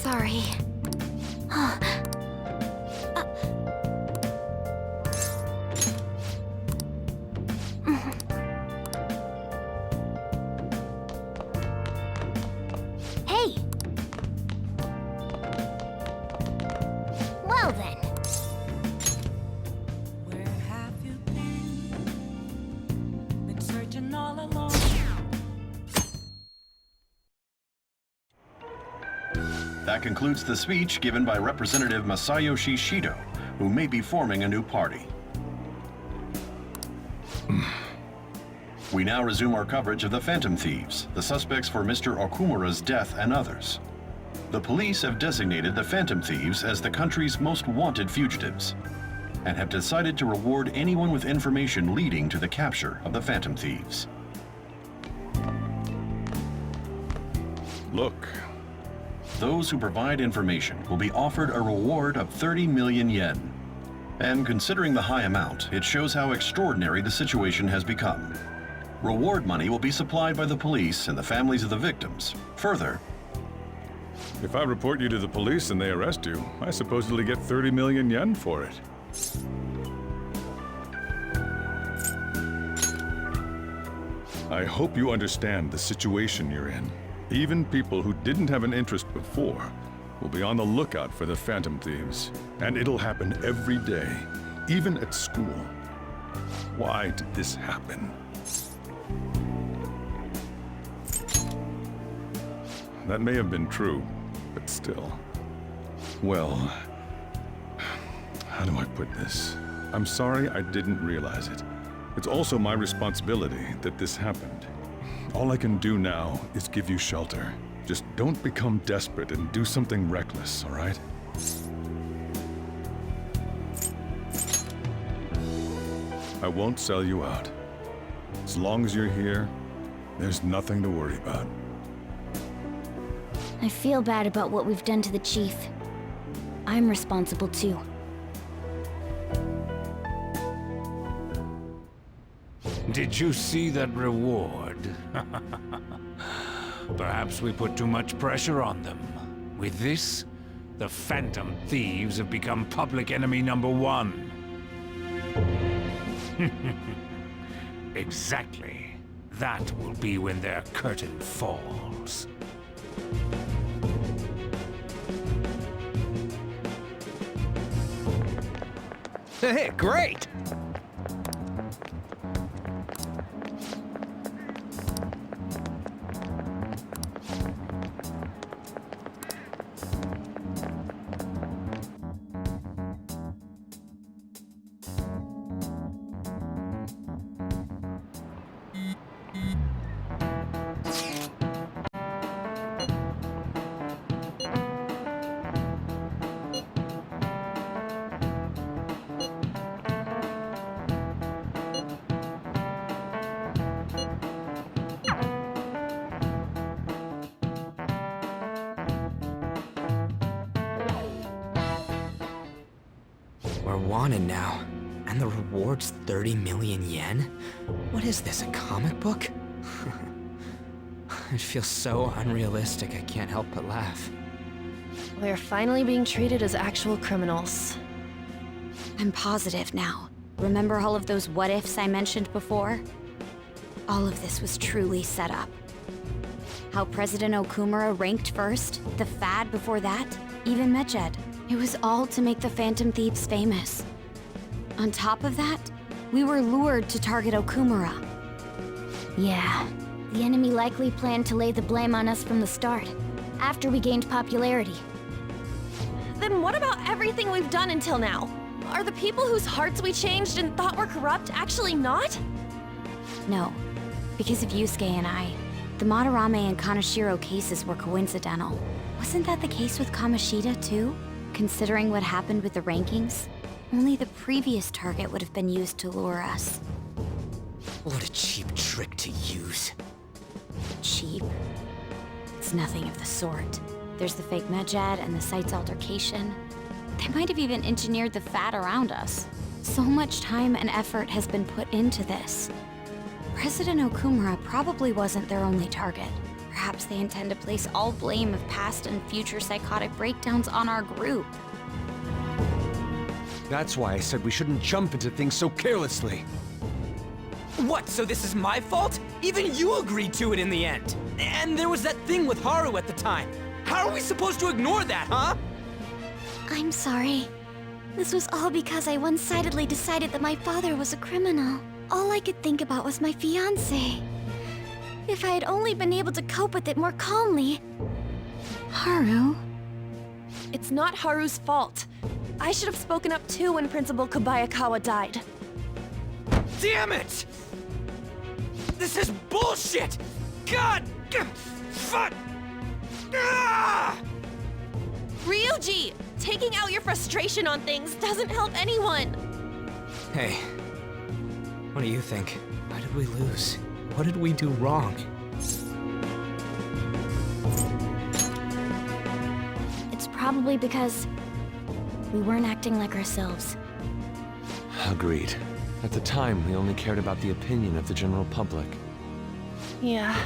Sorry. Hey! Well then. Where have you been? Been searching all along. That concludes the speech given by Representative Masayoshi Shido, who may be forming a new party. We now resume our coverage of the Phantom Thieves, the suspects for Mr. Okumura's death and others. The police have designated the Phantom Thieves as the country's most wanted fugitives, and have decided to reward anyone with information leading to the capture of the Phantom Thieves. Look. Those who provide information will be offered a reward of 30 million yen. And considering the high amount, it shows how extraordinary the situation has become. Reward money will be supplied by the police and the families of the victims. Further, If I report you to the police and they arrest you, I supposedly get 30 million yen for it. I hope you understand the situation you're in. Even people who didn't have an interest before will be on the lookout for the Phantom Thieves. And it'll happen every day, even at school. Why did this happen? That may have been true, but still. Well, how do I put this? I'm sorry I didn't realize it. It's also my responsibility that this happened. All I can do now is give you shelter. Just don't become desperate and do something reckless, all right? I won't sell you out. As long as you're here, there's nothing to worry about. I feel bad about what we've done to the chief. I'm responsible too. Did you see that reward? Perhaps we put too much pressure on them. With this, the Phantom Thieves have become public enemy number 1. Exactly. That will be when their curtain falls. Hey, great! We're wanted now, and the reward's 30 million yen? What is this, a comic book? It feels so unrealistic I can't help but laugh. We're finally being treated as actual criminals. I'm positive now. Remember all of those what-ifs I mentioned before? All of this was truly set up. How President Okumura ranked first, the fad before that, even Medjed. It was all to make the Phantom Thieves famous. On top of that, we were lured to target Okumura. Yeah, the enemy likely planned to lay the blame on us from the start, after we gained popularity. Then what about everything we've done until now? Are the people whose hearts we changed and thought were corrupt actually not? No, because of Yusuke and I. The Madarame and Kaneshiro cases were coincidental. Wasn't that the case with Kamoshida, too? Considering what happened with the rankings, only the previous target would have been used to lure us. What a cheap trick to use. Cheap? It's nothing of the sort. There's the fake Medjed and the site's altercation. They might have even engineered the fad around us. So much time and effort has been put into this. President Okumura probably wasn't their only target. Perhaps they intend to place all blame of past and future psychotic breakdowns on our group. That's why I said we shouldn't jump into things so carelessly. What, so this is my fault? Even you agreed to it in the end. And there was that thing with Haru at the time. How are we supposed to ignore that, huh? I'm sorry. This was all because I one-sidedly decided that my father was a criminal. All I could think about was my fiancé. If I had only been able to cope with it more calmly. Haru? It's not Haru's fault. I should have spoken up too when Principal Kobayakawa died. Damn it! This is bullshit! God! Fuck! Ah! Ryuji! Taking out your frustration on things doesn't help anyone! Hey, what do you think? Why did we lose? What did we do wrong? It's probably because we weren't acting like ourselves. Agreed. At the time, we only cared about the opinion of the general public. Yeah,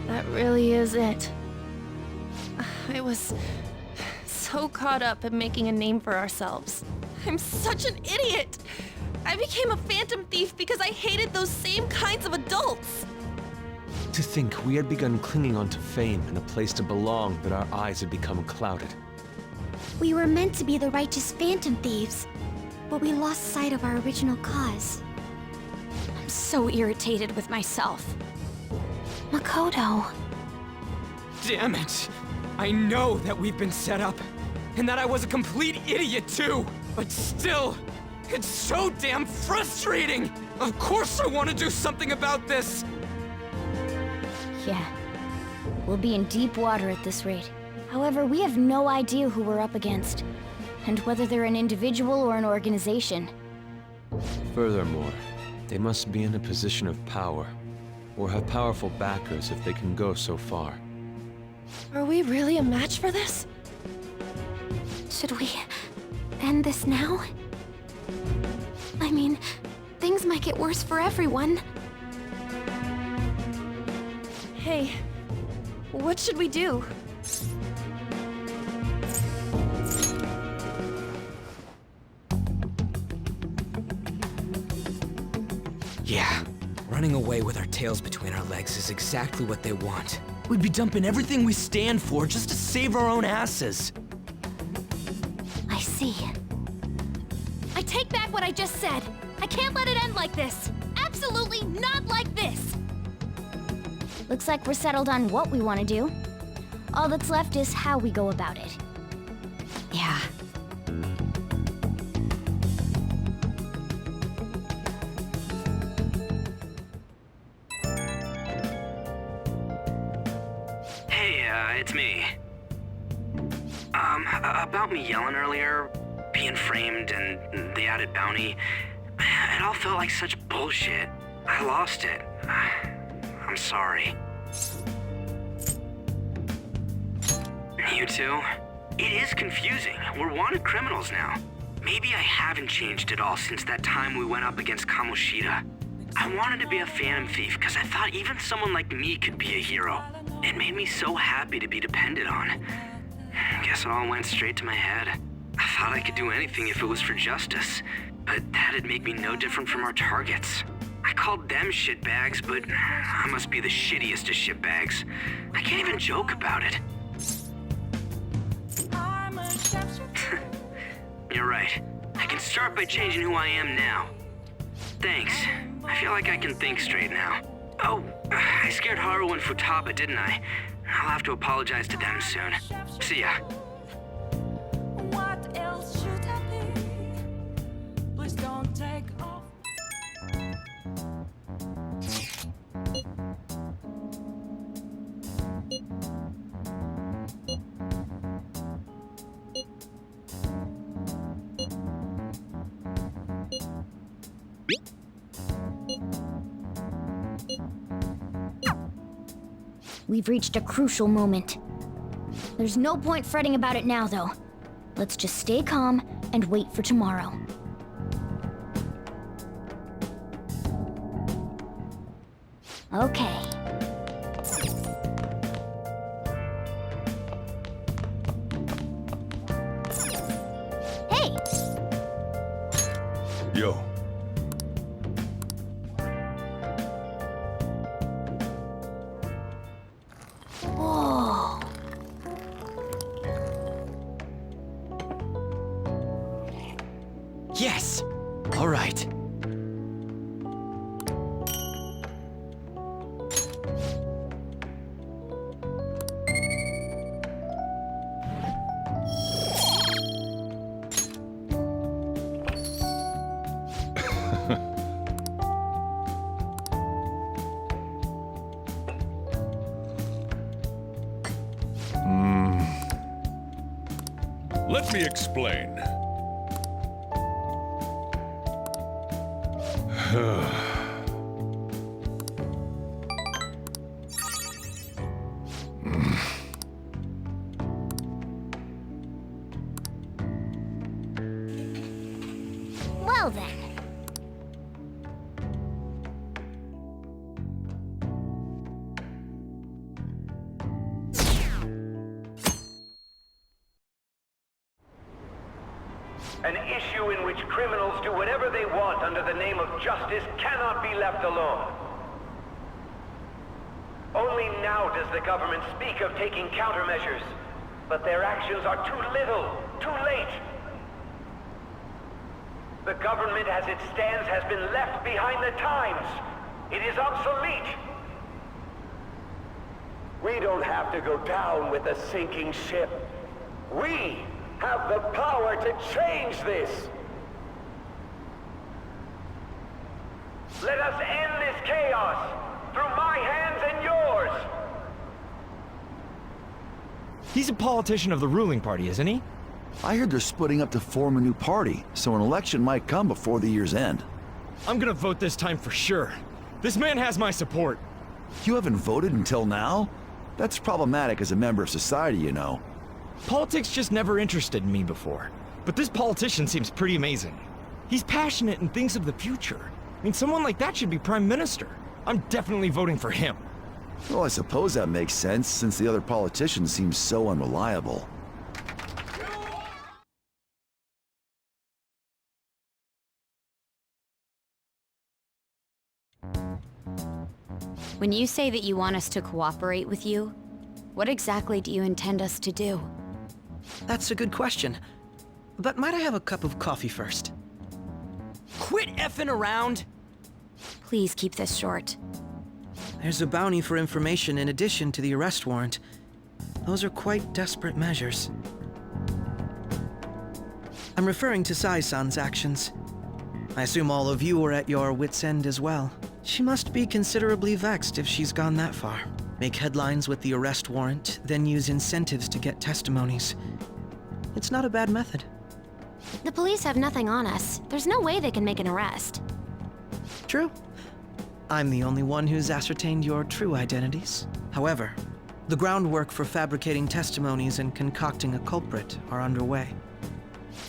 that really is it. I was so caught up in making a name for ourselves. I'm such an idiot! I became a phantom thief because I hated those same kinds of adults! To think we had begun clinging onto fame and a place to belong, but our eyes had become clouded. We were meant to be the righteous phantom thieves, but we lost sight of our original cause. I'm so irritated with myself. Makoto. Damn it! I know that we've been set up, and that I was a complete idiot too! But still, it's so damn frustrating! Of course I want to do something about this! Yeah. We'll be in deep water at this rate. However, we have no idea who we're up against, and whether they're an individual or an organization. Furthermore, they must be in a position of power, or have powerful backers if they can go so far. Are we really a match for this? Should we end this now? I mean, things might get worse for everyone. Hey, what should we do? Yeah, running away with our tails between our legs is exactly what they want. We'd be dumping everything we stand for just to save our own asses. I see. I take back what I just said. I can't let it end like this. Absolutely not like this. Looks like we're settled on what we want to do. All that's left is how we go about it. Yeah. Hey, it's me. About me yelling earlier, being framed, and the added bounty, it all felt like such bullshit. I lost it. I'm sorry. You too? It is confusing. We're wanted criminals now. Maybe I haven't changed at all since that time we went up against Kamoshida. I wanted to be a phantom thief because I thought even someone like me could be a hero. It made me so happy to be depended on. Guess it all went straight to my head. I thought I could do anything if it was for justice, but that'd make me no different from our targets. I called them shitbags, but I must be the shittiest of shitbags. I can't even joke about it. You're right. I can start by changing who I am now. Thanks. I feel like I can think straight now. Oh, I scared Haru and Futaba, didn't I? I'll have to apologize to them soon. See ya. What else should I be? Please don't take off. We've reached a crucial moment. There's no point fretting about it now, though. Let's just stay calm and wait for tomorrow. Okay. Yo. Whoa. Yes! All right. Let me explain. Well then. An issue in which criminals do whatever they want under the name of justice cannot be left alone. Only now does the government speak of taking countermeasures, but their actions are too little, too late. The government as it stands has been left behind the times. It is obsolete. We don't have to go down with a sinking ship. We have the power to change this. Let us end this chaos through my hands and yours. He's a politician of the ruling party, isn't he? I heard they're splitting up to form a new party, so an election might come before the year's end. I'm gonna vote this time for sure. This man has my support. You haven't voted until now? That's problematic as a member of society, you know. Politics just never interested me before. But this politician seems pretty amazing. He's passionate and thinks of the future. I mean, someone like that should be prime minister. I'm definitely voting for him. Well, I suppose that makes sense, since the other politicians seem so unreliable. When you say that you want us to cooperate with you, what exactly do you intend us to do? That's a good question. But might I have a cup of coffee first? Quit effing around! Please keep this short. There's a bounty for information in addition to the arrest warrant. Those are quite desperate measures. I'm referring to Sai-san's actions. I assume all of you were at your wits' end as well. She must be considerably vexed if she's gone that far. Make headlines with the arrest warrant, then use incentives to get testimonies. It's not a bad method. The police have nothing on us. There's no way they can make an arrest. True. I'm the only one who's ascertained your true identities. However, the groundwork for fabricating testimonies and concocting a culprit are underway.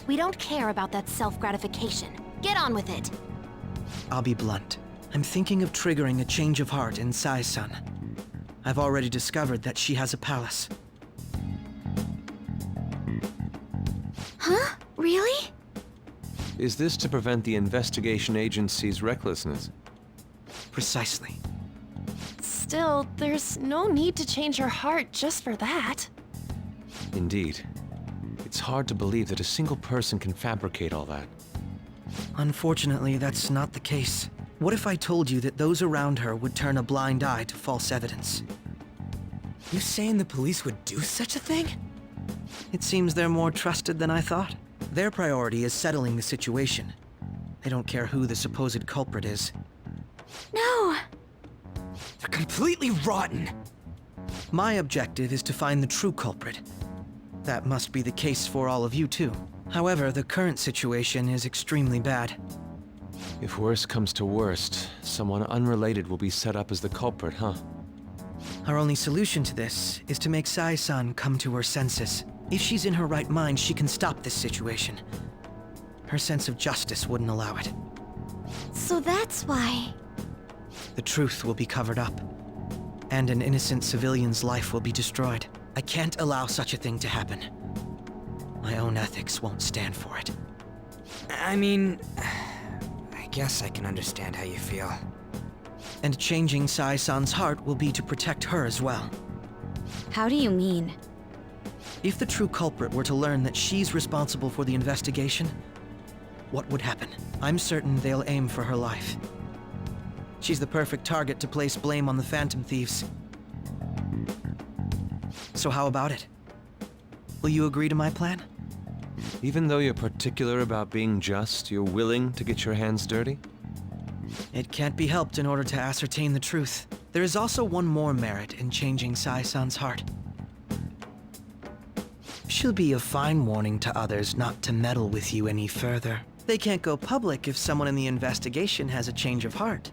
We don't care about that self-gratification. Get on with it. I'll be blunt. I'm thinking of triggering a change of heart in Sai-san. I've already discovered that she has a palace. Huh? Really? Is this to prevent the investigation agency's recklessness? Precisely. Still, there's no need to change her heart just for that. Indeed. It's hard to believe that a single person can fabricate all that. Unfortunately, that's not the case. What if I told you that those around her would turn a blind eye to false evidence? You saying the police would do such a thing? It seems they're more trusted than I thought. Their priority is settling the situation. They don't care who the supposed culprit is. No! They're completely rotten! My objective is to find the true culprit. That must be the case for all of you too. However, the current situation is extremely bad. If worst comes to worst, someone unrelated will be set up as the culprit, huh? Our only solution to this is to make Sai-san come to her senses. If she's in her right mind, she can stop this situation. Her sense of justice wouldn't allow it. So that's why... The truth will be covered up, and an innocent civilian's life will be destroyed. I can't allow such a thing to happen. My own ethics won't stand for it. I mean, guess I can understand how you feel. And changing Sai-san's heart will be to protect her as well. How do you mean? If the true culprit were to learn that she's responsible for the investigation, what would happen? I'm certain they'll aim for her life. She's the perfect target to place blame on the Phantom Thieves. So how about it? Will you agree to my plan? Even though you're particular about being just, you're willing to get your hands dirty? It can't be helped in order to ascertain the truth. There is also one more merit in changing Sai-san's heart. She'll be a fine warning to others not to meddle with you any further. They can't go public if someone in the investigation has a change of heart.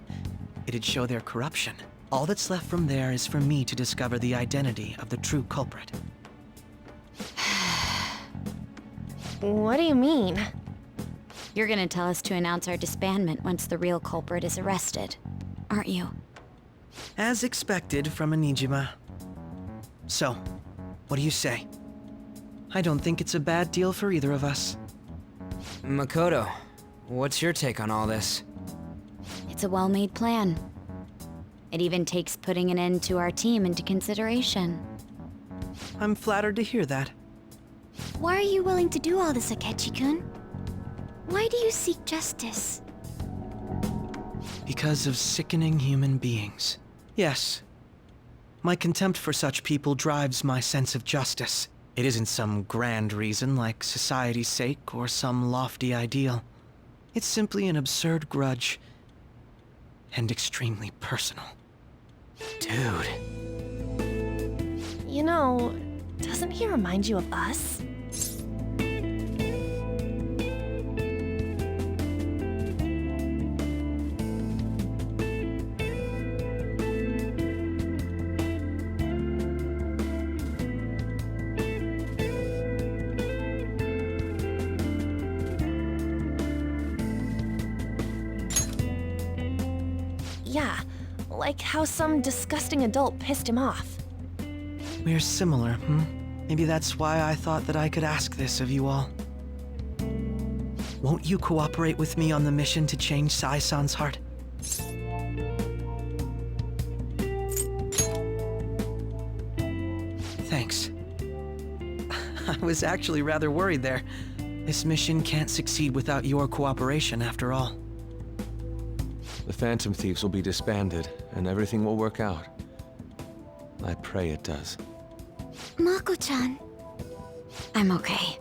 It'd show their corruption. All that's left from there is for me to discover the identity of the true culprit. What do you mean? You're gonna tell us to announce our disbandment once the real culprit is arrested, aren't you? As expected from a Nijima. So, what do you say? I don't think it's a bad deal for either of us. Makoto, what's your take on all this? It's a well-made plan. It even takes putting an end to our team into consideration. I'm flattered to hear that. Why are you willing to do all this, Akechi-kun? Why do you seek justice? Because of sickening human beings. Yes. My contempt for such people drives my sense of justice. It isn't some grand reason like society's sake or some lofty ideal. It's simply an absurd grudge. And extremely personal. Dude. You know, doesn't he remind you of us? Yeah, like how some disgusting adult pissed him off. We're similar, Maybe that's why I thought that I could ask this of you all. Won't you cooperate with me on the mission to change Sai-san's heart? Thanks. I was actually rather worried there. This mission can't succeed without your cooperation, after all. The Phantom Thieves will be disbanded, and everything will work out. I pray it does. Mako-chan. I'm okay.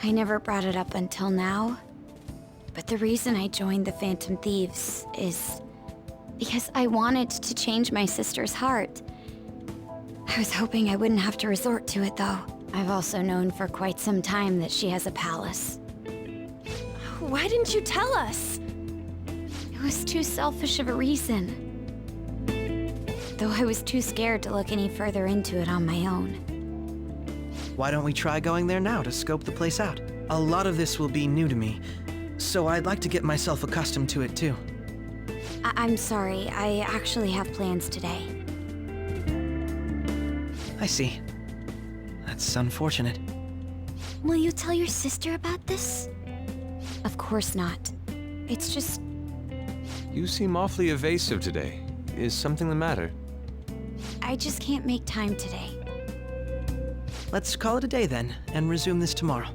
I never brought it up until now, but the reason I joined the Phantom Thieves is because I wanted to change my sister's heart. I was hoping I wouldn't have to resort to it, though. I've also known for quite some time that she has a palace. Why didn't you tell us? It was too selfish of a reason. Though I was too scared to look any further into it on my own. Why don't we try going there now to scope the place out? A lot of this will be new to me, so I'd like to get myself accustomed to it too. I'm sorry, I actually have plans today. I see. That's unfortunate. Will you tell your sister about this? Of course not. It's just... You seem awfully evasive today. Is something the matter? I just can't make time today. Let's call it a day then, and resume this tomorrow.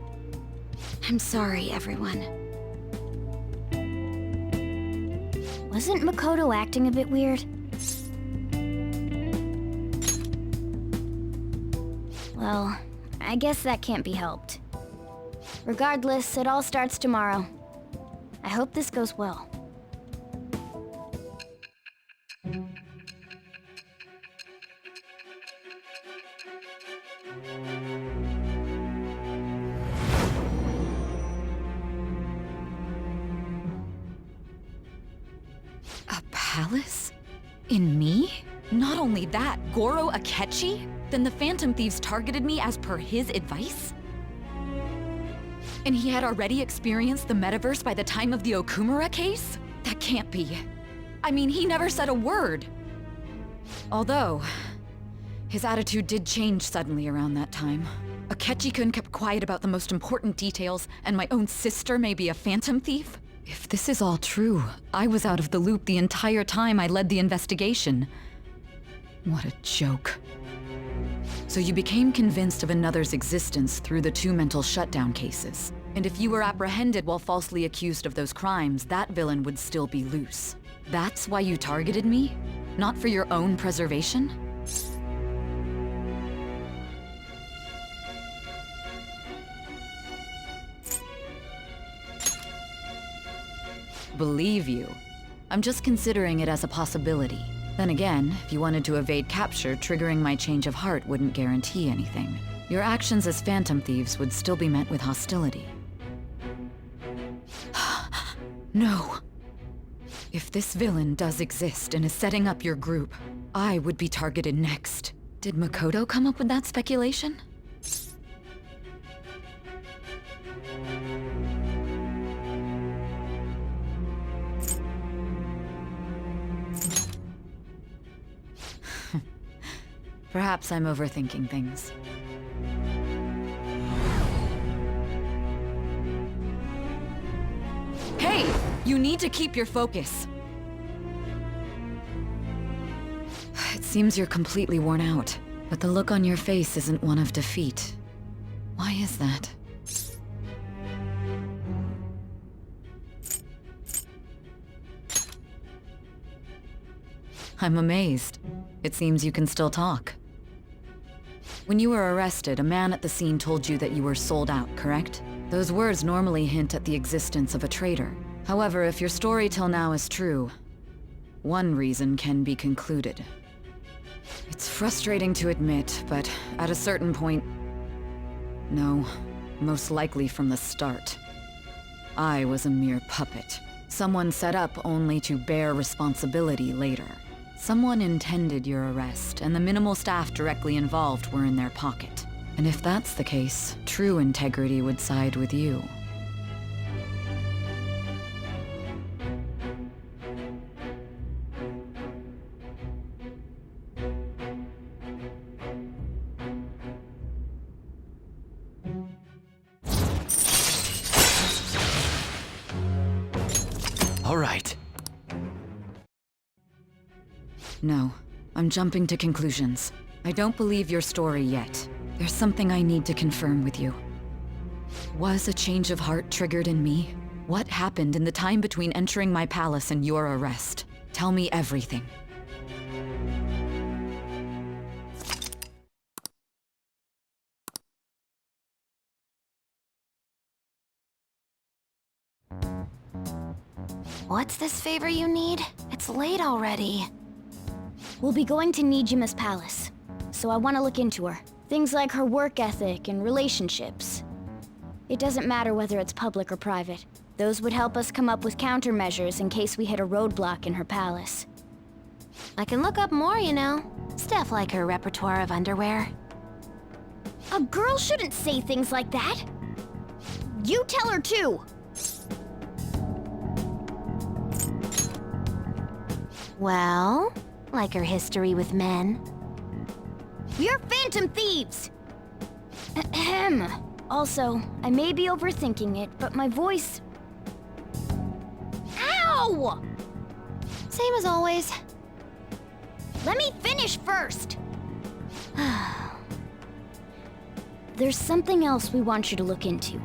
I'm sorry, everyone. Wasn't Makoto acting a bit weird? Well, I guess that can't be helped. Regardless, it all starts tomorrow. I hope this goes well. A palace? In me? Not only that, Goro Akechi? Then the Phantom Thieves targeted me as per his advice? And he had already experienced the metaverse by the time of the Okumura case? That can't be. I mean, he never said a word. Although, his attitude did change suddenly around that time. Akechi-kun kept quiet about the most important details, and my own sister may be a Phantom Thief? If this is all true, I was out of the loop the entire time I led the investigation. What a joke. So you became convinced of another's existence through the 2 mental shutdown cases. And if you were apprehended while falsely accused of those crimes, that villain would still be loose. That's why you targeted me? Not for your own preservation? Believe you. I'm just considering it as a possibility. Then again, if you wanted to evade capture, triggering my change of heart wouldn't guarantee anything. Your actions as Phantom Thieves would still be met with hostility. No. If this villain does exist and is setting up your group, I would be targeted next. Did Makoto come up with that speculation? Perhaps I'm overthinking things. Hey! You need to keep your focus. It seems you're completely worn out, but the look on your face isn't one of defeat. Why is that? I'm amazed. It seems you can still talk. When you were arrested, a man at the scene told you that you were sold out, correct? Those words normally hint at the existence of a traitor. However, if your story till now is true, one reason can be concluded. It's frustrating to admit, but at a certain point... No, most likely from the start. I was a mere puppet. Someone set up only to bear responsibility later. Someone intended your arrest, and the minimal staff directly involved were in their pocket. And if that's the case, true integrity would side with you. All right. No, I'm jumping to conclusions. I don't believe your story yet. There's something I need to confirm with you. Was a change of heart triggered in me? What happened in the time between entering my palace and your arrest? Tell me everything. What's this favor you need? It's late already. We'll be going to Nijima's palace, so I want to look into her. Things like her work ethic and relationships. It doesn't matter whether it's public or private. Those would help us come up with countermeasures in case we hit a roadblock in her palace. I can look up more, you know. Stuff like her repertoire of underwear. A girl shouldn't say things like that. You tell her too. Well, like her history with men. We're Phantom Thieves! Ahem. Also, I may be overthinking it, but my voice... Ow! Same as always. Let me finish first! There's something else we want you to look into.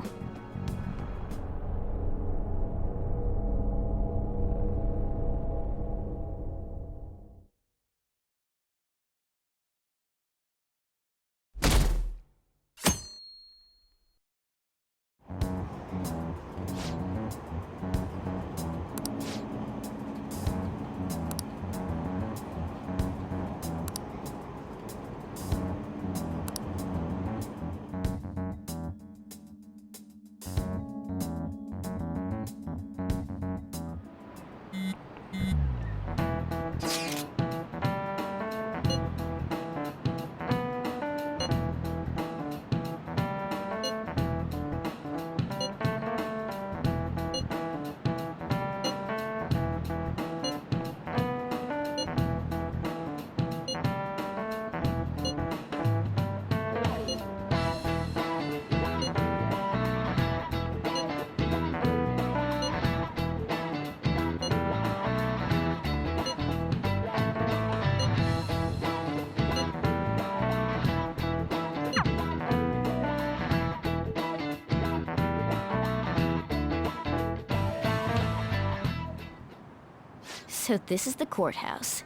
So this is the courthouse.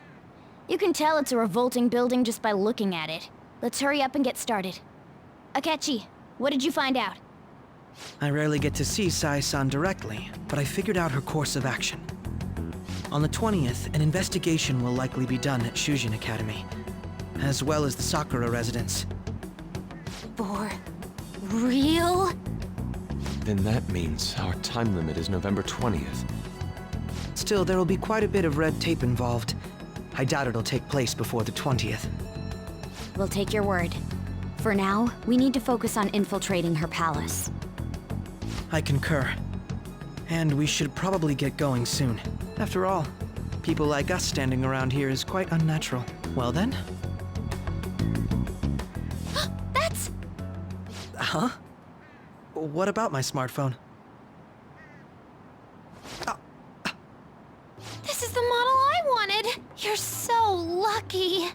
You can tell it's a revolting building just by looking at it. Let's hurry up and get started. Akechi, what did you find out? I rarely get to see Sai-san directly, but I figured out her course of action. On the 20th, an investigation will likely be done at Shujin Academy, as well as the Sakura residence. For real? Then that means our time limit is November 20th. Still, there will be quite a bit of red tape involved. I doubt it'll take place before the 20th. We'll take your word. For now, we need to focus on infiltrating her palace. I concur. And we should probably get going soon. After all, people like us standing around here is quite unnatural. Well then? That's... Huh? What about my smartphone? This is the model I wanted! You're so lucky!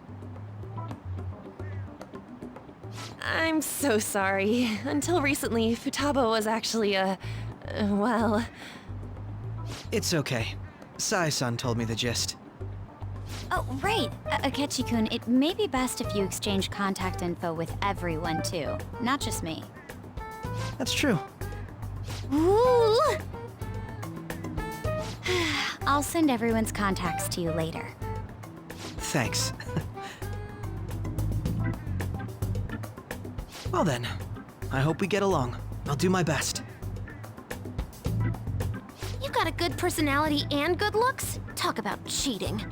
I'm so sorry. Until recently, Futaba was actually well... It's okay. Sai-san told me the gist. Oh, right. Akechi-kun, it may be best if you exchange contact info with everyone, too. Not just me. That's true. Ooh! I'll send everyone's contacts to you later. Thanks. Well then, I hope we get along. I'll do my best. You got a good personality and good looks? Talk about cheating.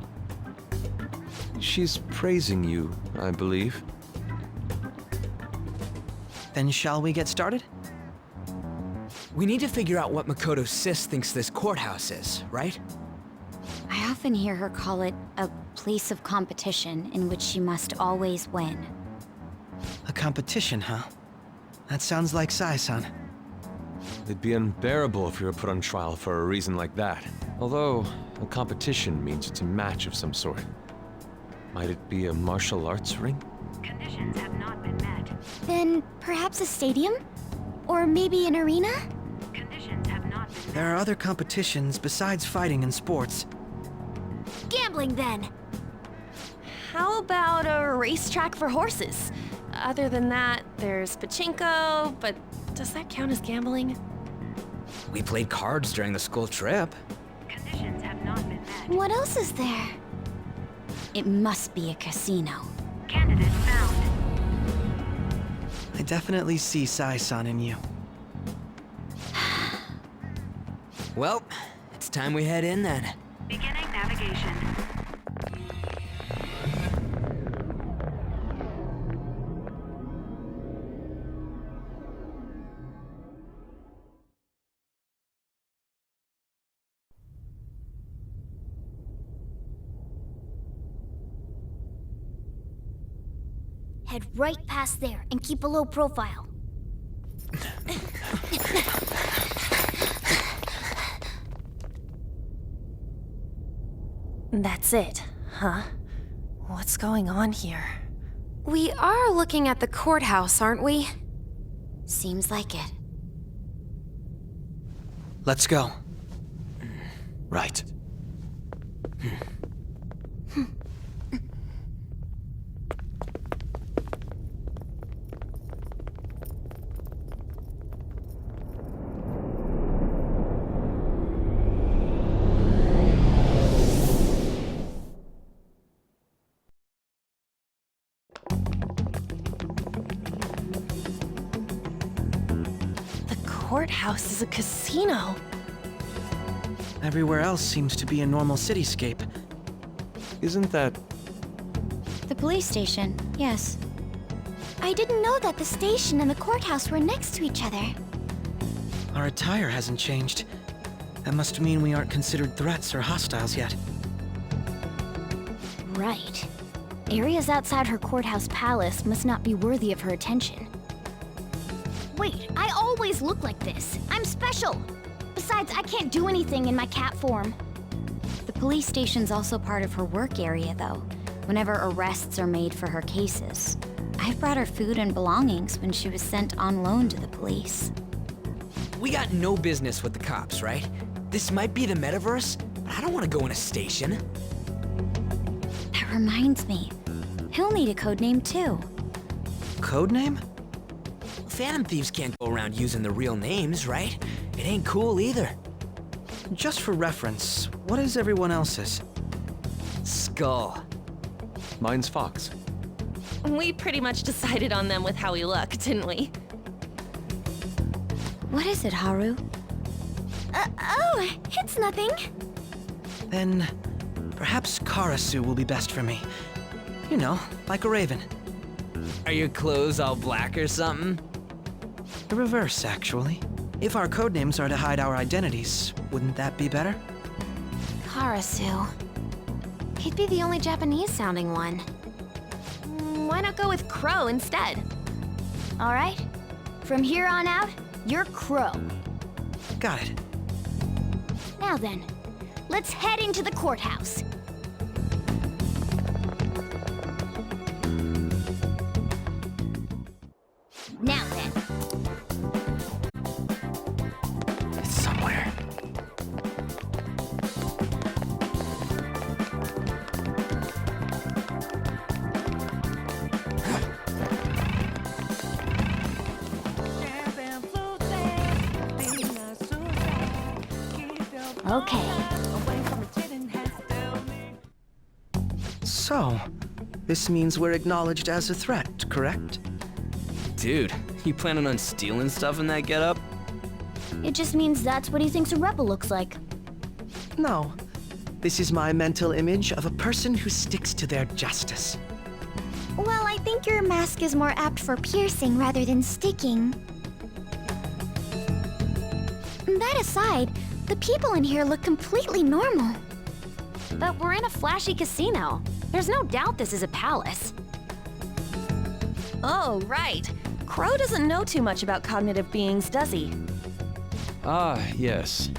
She's praising you, I believe. Then shall we get started? We need to figure out what Makoto's sis thinks this courthouse is, right? I often hear her call it a place of competition in which she must always win. A competition, huh? That sounds like Sai-san. It'd be unbearable if you were put on trial for a reason like that. Although, a competition means it's a match of some sort. Might it be a martial arts ring? Conditions have not been met. Then perhaps a stadium? Or maybe an arena? Conditions have not been met. There are other competitions besides fighting and sports. Gambling, then! How about a racetrack for horses? Other than that, there's pachinko, but does that count as gambling? We played cards during the school trip. Conditions have not been met. What else is there? It must be a casino. Candidate found. I definitely see Sai-san in you. Well, it's time we head in then. Beginning navigation. Head right past there and keep a low profile. That's it, huh? What's going on here? We are looking at the courthouse, aren't we? Seems like it. Let's go. Right. Courthouse is a casino. Everywhere else seems to be a normal cityscape. Isn't that... The police station, yes. I didn't know that the station and the courthouse were next to each other. Our attire hasn't changed. That must mean we aren't considered threats or hostiles yet. Right. Areas outside her courthouse palace must not be worthy of her attention. Wait, I always look like this. I'm special. Besides, I can't do anything in my cat form. The police station's also part of her work area, though, whenever arrests are made for her cases. I've brought her food and belongings when she was sent on loan to the police. We got no business with the cops, right? This might be the metaverse, but I don't want to go in a station. That reminds me. He'll need a code name too. Codename? Phantom Thieves can't go around using their real names, right? It ain't cool either. Just for reference, what is everyone else's? Skull. Mine's Fox. We pretty much decided on them with how we look, didn't we? What is it, Haru? Oh, it's nothing. Then perhaps Karasu will be best for me. You know, like a raven. Are your clothes all black or something? The reverse, actually. If our codenames are to hide our identities, wouldn't that be better? Karasu. He'd be the only Japanese-sounding one. Why not go with Crow instead? All right? From here on out, you're Crow. Got it. Now then, let's head into the courthouse. Now then. It's somewhere. Okay. So, this means we're acknowledged as a threat, correct? Dude, you planning on stealing stuff in that getup? It just means that's what he thinks a rebel looks like. No. This is my mental image of a person who sticks to their justice. Well, I think your mask is more apt for piercing rather than sticking. That aside, the people in here look completely normal. But we're in a flashy casino. There's no doubt this is a palace. Oh, right. Crow doesn't know too much about cognitive beings, does he? Ah, yes.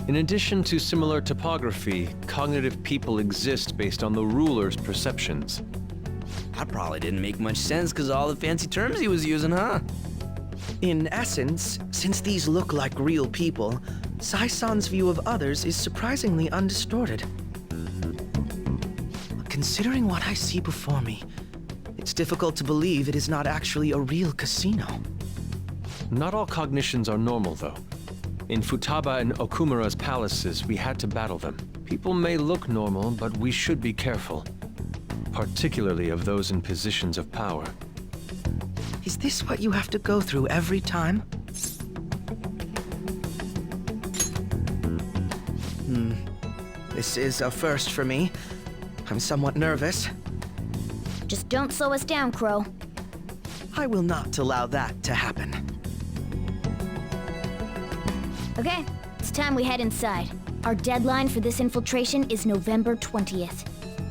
In addition to similar topography, cognitive people exist based on the ruler's perceptions. That probably didn't make much sense because of all the fancy terms he was using, huh? In essence, since these look like real people, Sai-san's view of others is surprisingly undistorted. Considering what I see before me, it's difficult to believe it is not actually a real casino. Not all cognitions are normal, though. In Futaba and Okumura's palaces, we had to battle them. People may look normal, but we should be careful. Particularly of those in positions of power. Is this what you have to go through every time? This is a first for me. I'm somewhat nervous. Just don't slow us down, Crow. I will not allow that to happen. Okay, it's time we head inside. Our deadline for this infiltration is November 20th.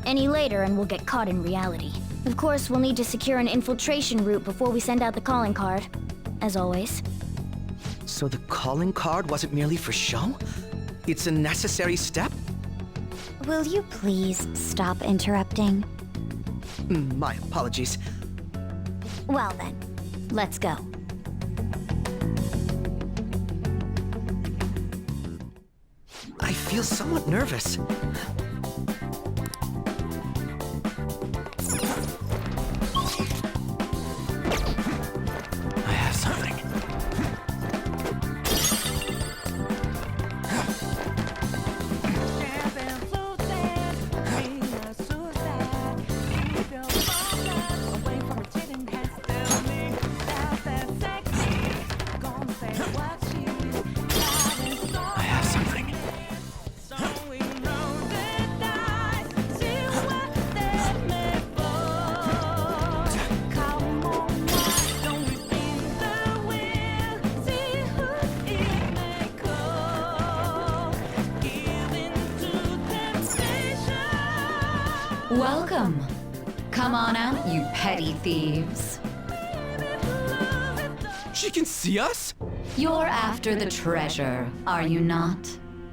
Any later and we'll get caught in reality. Of course, we'll need to secure an infiltration route before we send out the calling card. As always. So the calling card wasn't merely for show? It's a necessary step? Will you please stop interrupting? My apologies. Well then, let's go. I feel somewhat nervous. I have something. I have something. Welcome. Come on out, you petty thieves. She can see us? You're after the treasure, are you not?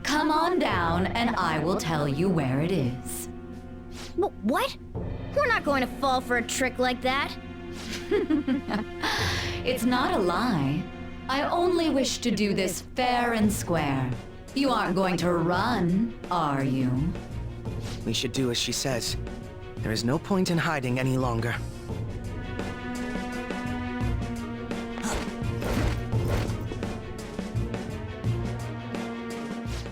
Come on down and I will tell you where it is. What? We're not going to fall for a trick like that. It's not a lie. I only wish to do this fair and square. You aren't going to run, are you? We should do as she says. There is no point in hiding any longer.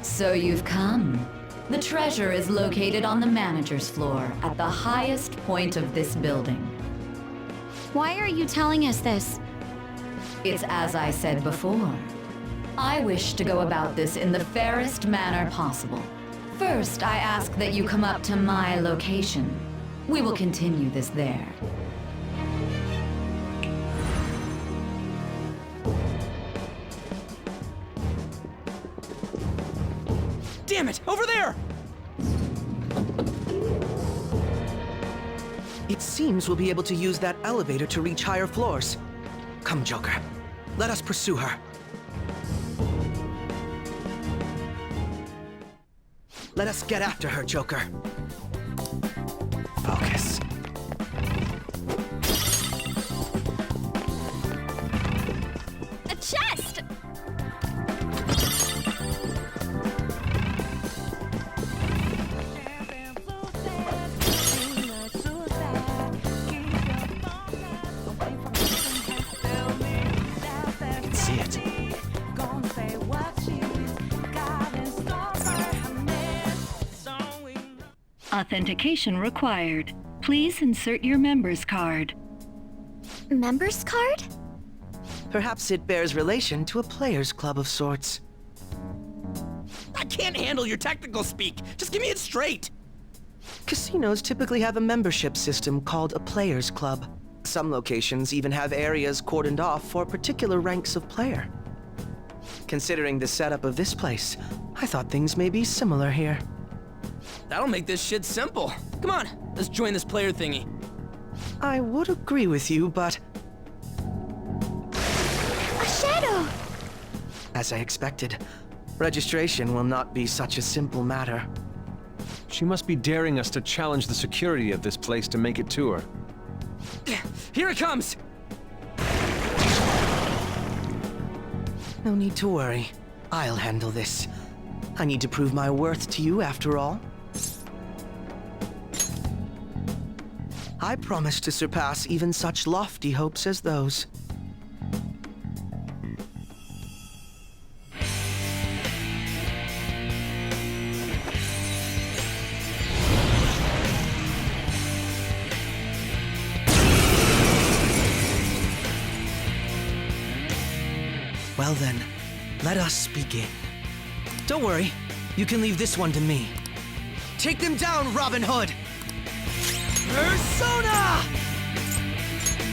So you've come. The treasure is located on the manager's floor, at the highest point of this building. Why are you telling us this? It's as I said before. I wish to go about this in the fairest manner possible. First, I ask that you come up to my location. We will continue this there. Damn it! Over there! It seems we'll be able to use that elevator to reach higher floors. Come, Joker. Let us pursue her. Let us get after her, Joker. Focus. A chest! I can see it. Authentication required. Please insert your member's card. Member's card? Perhaps it bears relation to a players' club of sorts. I can't handle your technical speak. Just give me it straight. Casinos typically have a membership system called a players' club. Some locations even have areas cordoned off for particular ranks of player. Considering the setup of this place, I thought things may be similar here. That'll make this shit simple. Come on, let's join this player thingy. I would agree with you, but A shadow! as I expected, registration will not be such a simple matter. She must be daring us to challenge the security of this place to make it to her. Here it comes! No need to worry. I'll handle this. I need to prove my worth to you after all. I promise to surpass even such lofty hopes as those. Well then, let us begin. Don't worry, you can leave this one to me. Take them down, Robin Hood! Persona!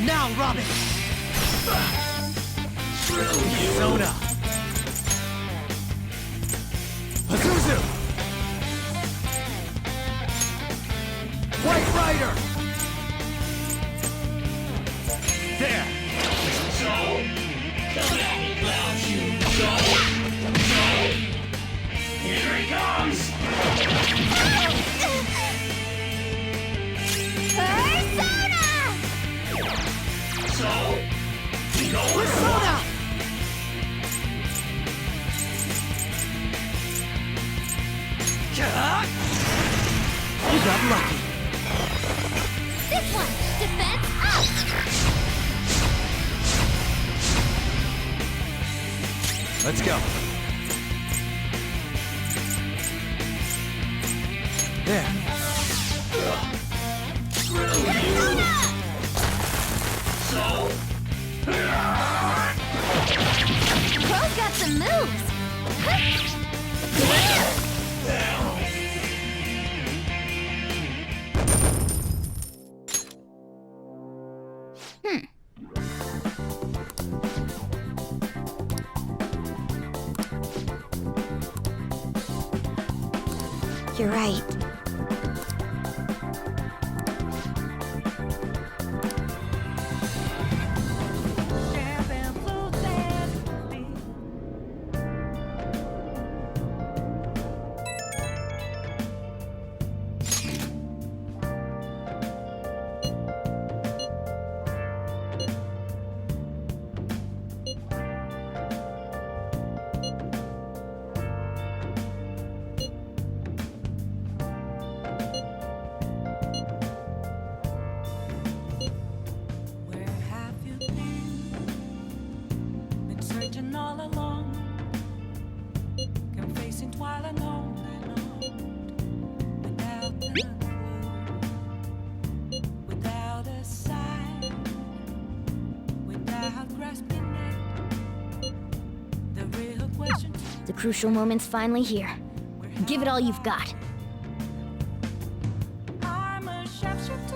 Now, Robin! Persona! Pazuzu! White Rider! There! Here he comes! Persona! So, we go Persona! You got lucky. This one! Defense up! Let's go. There. So, Crow's got some moves! You're right. of grasping it. The real question. The crucial moment's finally here. Give it all you've got. I'm a sharpshooter.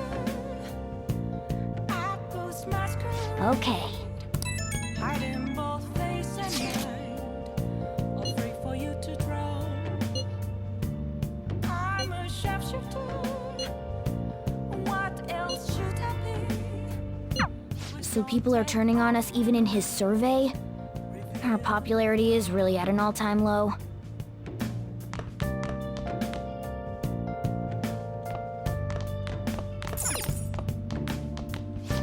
I post my skirt. Okay. Hiding both face and mind. All free for you to draw. I'm a sharpshooter. What else should I be? So people are turning on us even in his survey? Our popularity is really at an all-time low.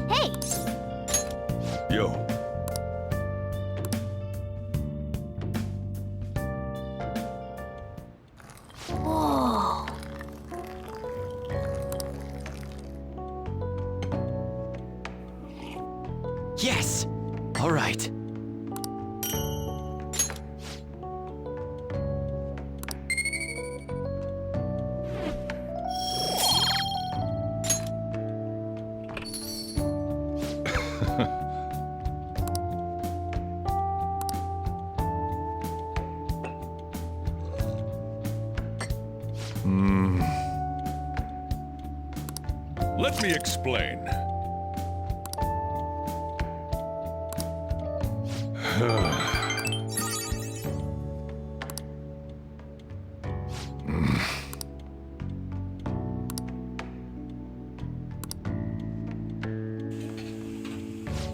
Hey! Yo. Whoa. Yes! All right. Let me explain.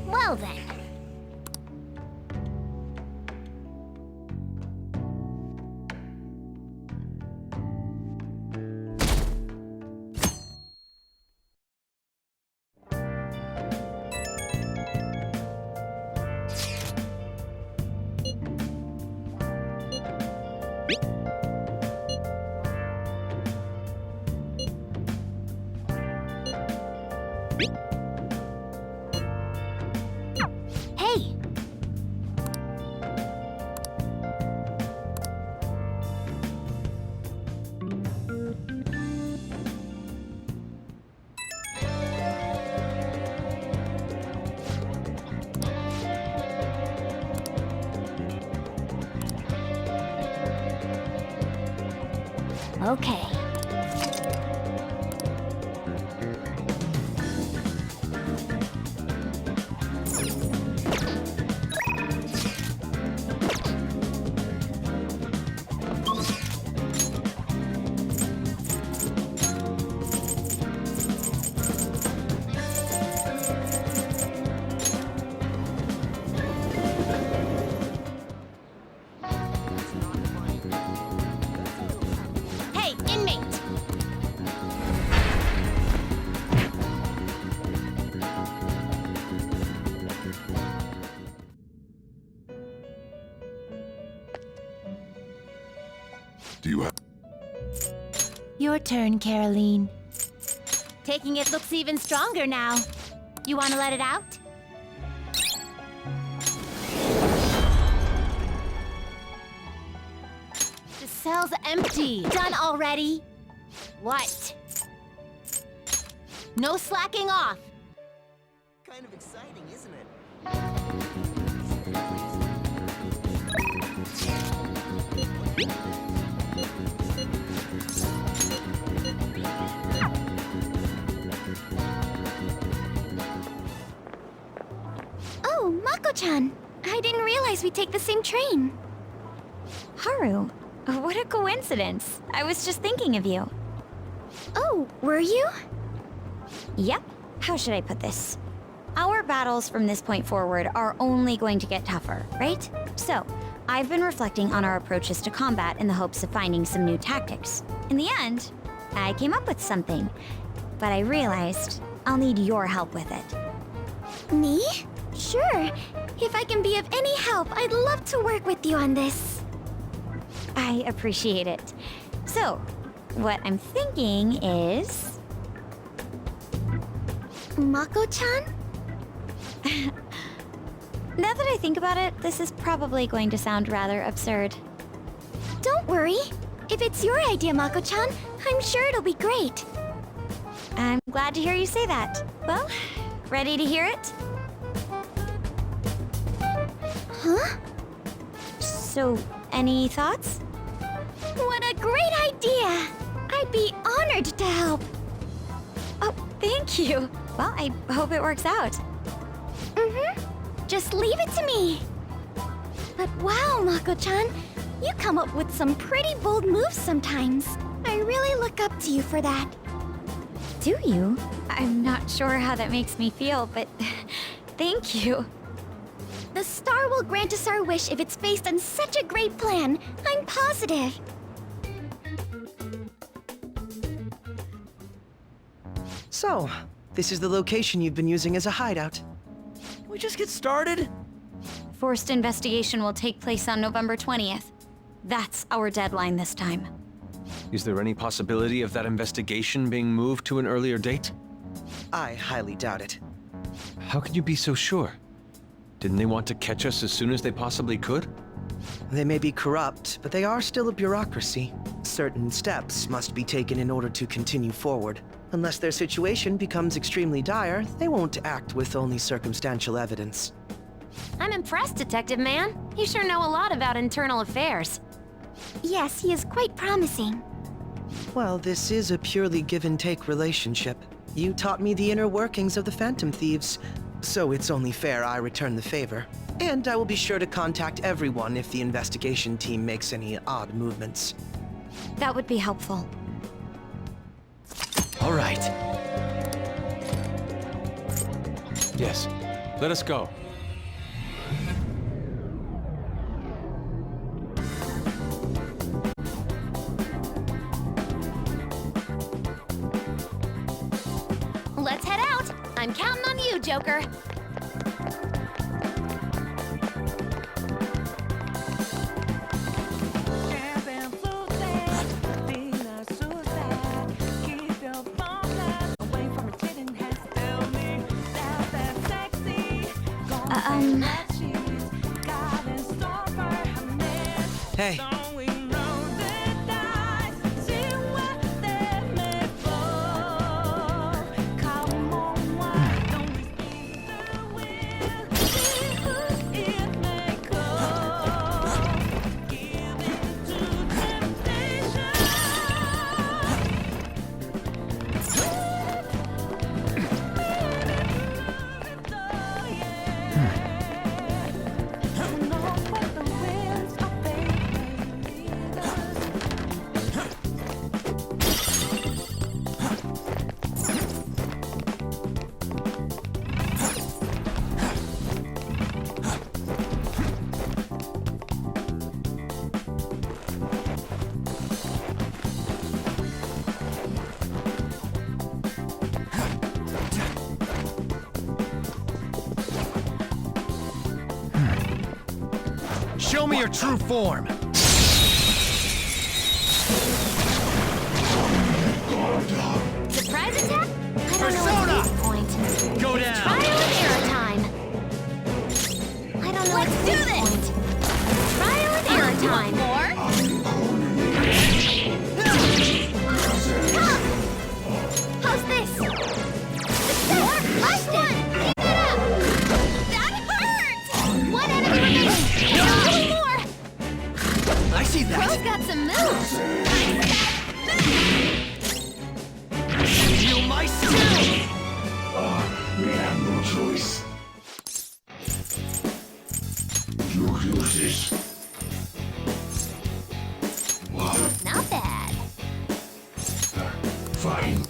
Well then. Hey! Okay. Hey, inmate! Do you have... Your turn, Caroline. Taking it looks even stronger now. You want to let it out? The cell's empty. Done already? What? No slacking off. Kind of exciting, isn't it? Oh, Mako-chan! I didn't realize we'd take the same train. Haru, what a coincidence. I was just thinking of you. Oh, were you? Yep. How should I put this? Our battles from this point forward are only going to get tougher, right? So, I've been reflecting on our approaches to combat in the hopes of finding some new tactics. In the end, I came up with something, but I realized I'll need your help with it. Me? Sure. If I can be of any help, I'd love to work with you on this. I appreciate it. So, what I'm thinking is... Mako-chan? Now that I think about it, this is probably going to sound rather absurd. Don't worry. If it's your idea, Mako-chan, I'm sure it'll be great. I'm glad to hear you say that. Well, ready to hear it? Huh? So, any thoughts? What a great idea! I'd be honored to help. Oh, thank you. Well, I hope it works out. Mm-hmm. Just leave it to me. But wow, Mako-chan, you come up with some pretty bold moves sometimes. I really look up to you for that. Do you? I'm not sure how that makes me feel, but thank you. The star will grant us our wish if it's based on such a great plan. I'm positive. So, this is the location you've been using as a hideout. Can we just get started? Forced investigation will take place on November 20th. That's our deadline this time. Is there any possibility of that investigation being moved to an earlier date? I highly doubt it. How can you be so sure? Didn't they want to catch us as soon as they possibly could? They may be corrupt, but they are still a bureaucracy. Certain steps must be taken in order to continue forward. Unless their situation becomes extremely dire, they won't act with only circumstantial evidence. I'm impressed, Detective Man. You sure know a lot about internal affairs. Yes, he is quite promising. Well, this is a purely give-and-take relationship. You taught me the inner workings of the Phantom Thieves, so it's only fair I return the favor. And I will be sure to contact everyone if the investigation team makes any odd movements. That would be helpful. All right. Yes, let us go. Let's head out. I'm counting on you, Joker. Hey. Show me your true form! Surprise attack? I don't Persona! know at this point. Go down! Trial and error time. I don't know. Let's do this! Trial and error time. More? How's this? More? Last one! Keep it up! That hurts! One enemy remaining! More! I see that! Bro's got some moves! Feel my skill! We have no choice. Look, use this. What? Not bad. Fine.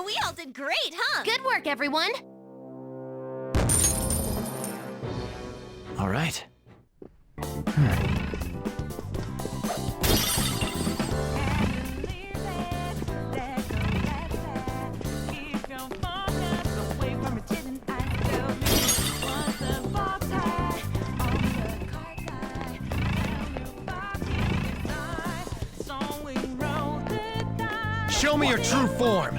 We all did great, huh? Good work, everyone. All right. Show me your true form!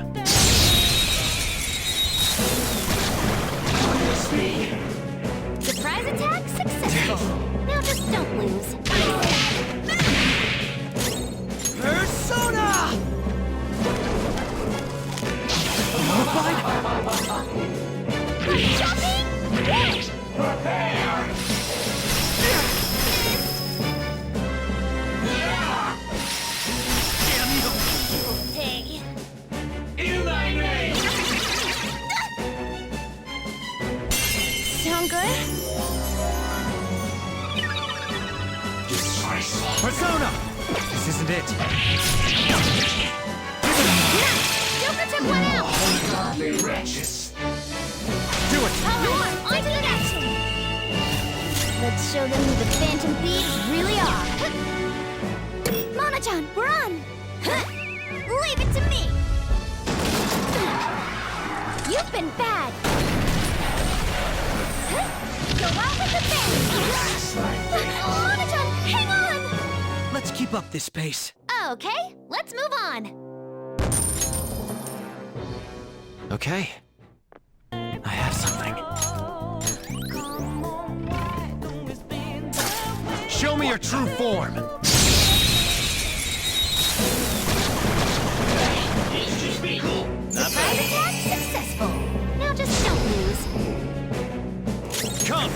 Surprise attack successful. Now just don't lose. Persona! Jumping? Sound good? Persona! This isn't it. Joker took one out! Ungodly wretches. Do it! Power on! Onto the next one! Let's show them who the Phantom Thieves really are. Mona-chan, we're on! Leave it to me! You've been bad! Go out with the bang! Mona-chan, hang on! Let's keep up this pace. Okay, let's move on. Okay. I have something. Show me your true form! Surprise attack successful. Now just don't lose. Come!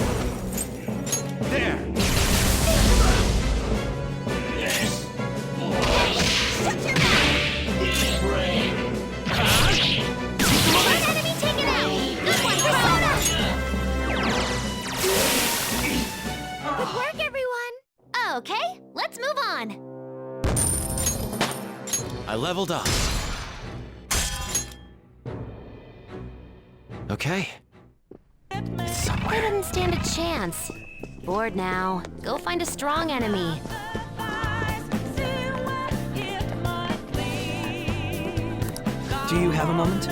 There! Shut your mouth! One enemy taken out! Good one, Persona! Good work, everyone! Okay, let's move on. I leveled up. Okay. It's somewhere. They didn't stand a chance. Bored now. Go find a strong enemy. Do you have a moment?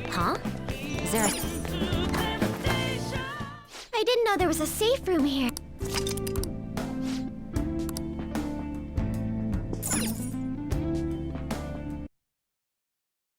Huh? Is there a... I didn't know there was a safe room here.